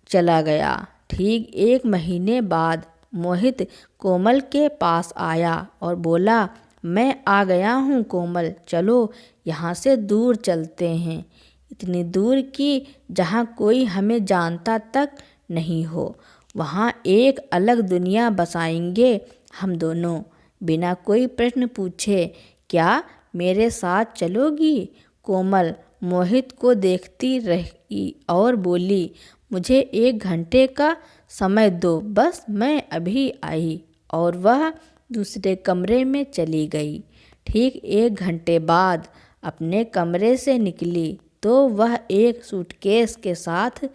चला गया। ठीक 1 महीने बाद मोहित कोमल के पास आया और बोला, मैं आ गया हूँ कोमल, चलो यहाँ से दूर चलते हैं, इतनी दूर कि जहाँ कोई हमें जानता तक नहीं हो। वहाँ एक अलग दुनिया बसाएंगे हम दोनों, बिना कोई प्रश्न पूछे। क्या मेरे साथ चलोगी? कोमल मोहित को देखती रही और बोली, मुझे 1 घंटे का समय दो, बस मैं अभी आई। और वह दूसरे कमरे में चली गई। ठीक 1 घंटे बाद अपने कमरे से निकली तो वह एक सूटकेस के साथ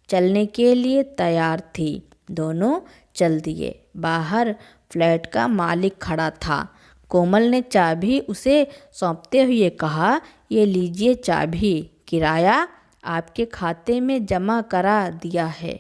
चलने के लिए तैयार थी। दोनों चल दिए। बाहर फ्लैट का मालिक खड़ा था। कोमल ने चाबी उसे सौंपते हुए कहा, ये लीजिए चाबी, किराया आपके खाते में जमा करा दिया है।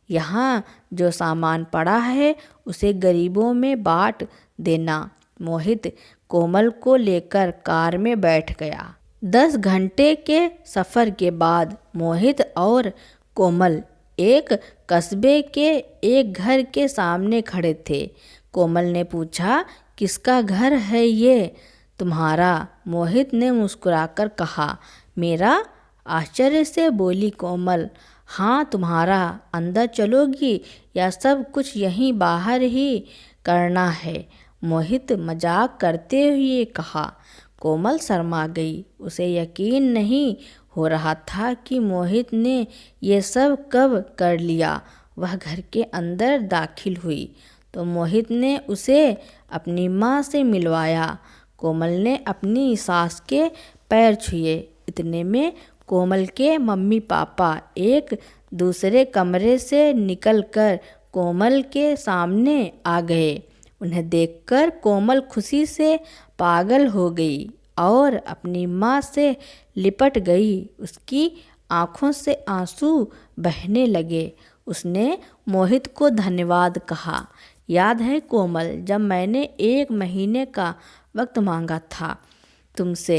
यहाँ जो सामान पड़ा है उसे गरीबों में बांट देना। मोहित कोमल को लेकर कार में बैठ गया। 10 घंटे के सफ़र के बाद मोहित और कोमल एक कस्बे के एक घर के सामने खड़े थे। कोमल ने पूछा, किसका घर है ये? तुम्हारा, मोहित ने मुस्कुराकर कहा। मेरा? आश्चर्य से बोली कोमल। हाँ तुम्हारा। अंदर चलोगी या सब कुछ यहीं बाहर ही करना है? मोहित मजाक करते हुए कहा। कोमल शर्मा गई। उसे यकीन नहीं हो रहा था कि मोहित ने ये सब कब कर लिया। वह घर के अंदर दाखिल हुई तो मोहित ने उसे अपनी माँ से मिलवाया। कोमल ने अपनी सास के पैर छुए। इतने में कोमल के मम्मी पापा एक दूसरे कमरे से निकलकर कोमल के सामने आ गए। उन्हें देखकर कोमल खुशी से पागल हो गई और अपनी माँ से लिपट गई। उसकी आँखों से आंसू बहने लगे। उसने मोहित को धन्यवाद कहा। याद है कोमल, जब मैंने 1 महीने का वक्त मांगा था तुमसे,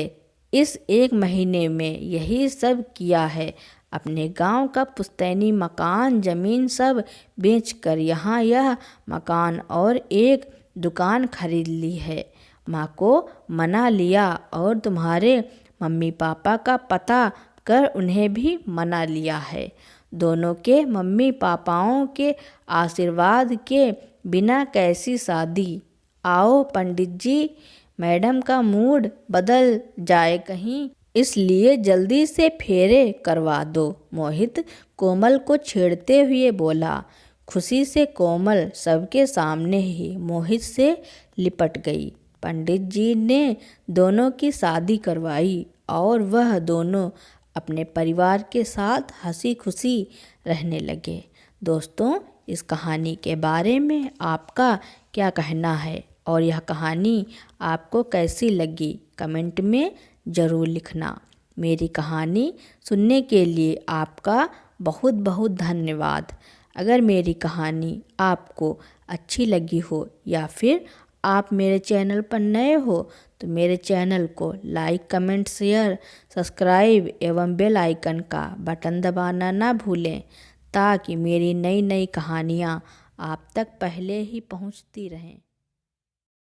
इस 1 महीने में यही सब किया है। अपने गांव का पुश्तैनी मकान, ज़मीन सब बेचकर यहाँ यह मकान और एक दुकान खरीद ली है। माँ को मना लिया और तुम्हारे मम्मी पापा का पता कर उन्हें भी मना लिया है। दोनों के मम्मी पापाओं के आशीर्वाद के बिना कैसी शादी। आओ पंडित जी, मैडम का मूड बदल जाए कहीं, इसलिए जल्दी से फेरे करवा दो। मोहित कोमल को छेड़ते हुए बोला। खुशी से कोमल सबके सामने ही मोहित से लिपट गई। पंडित जी ने दोनों की शादी करवाई और वह दोनों अपने परिवार के साथ हंसी खुशी रहने लगे। दोस्तों, इस कहानी के बारे में आपका क्या कहना है और यह कहानी आपको कैसी लगी, कमेंट में ज़रूर लिखना। मेरी कहानी सुनने के लिए आपका बहुत बहुत धन्यवाद। अगर मेरी कहानी आपको अच्छी लगी हो या फिर आप मेरे चैनल पर नए हो तो मेरे चैनल को लाइक, कमेंट, शेयर, सब्सक्राइब एवं बेल आइकन का बटन दबाना ना भूलें ताकि मेरी नई नई कहानियाँ आप तक पहले ही पहुँचती रहें।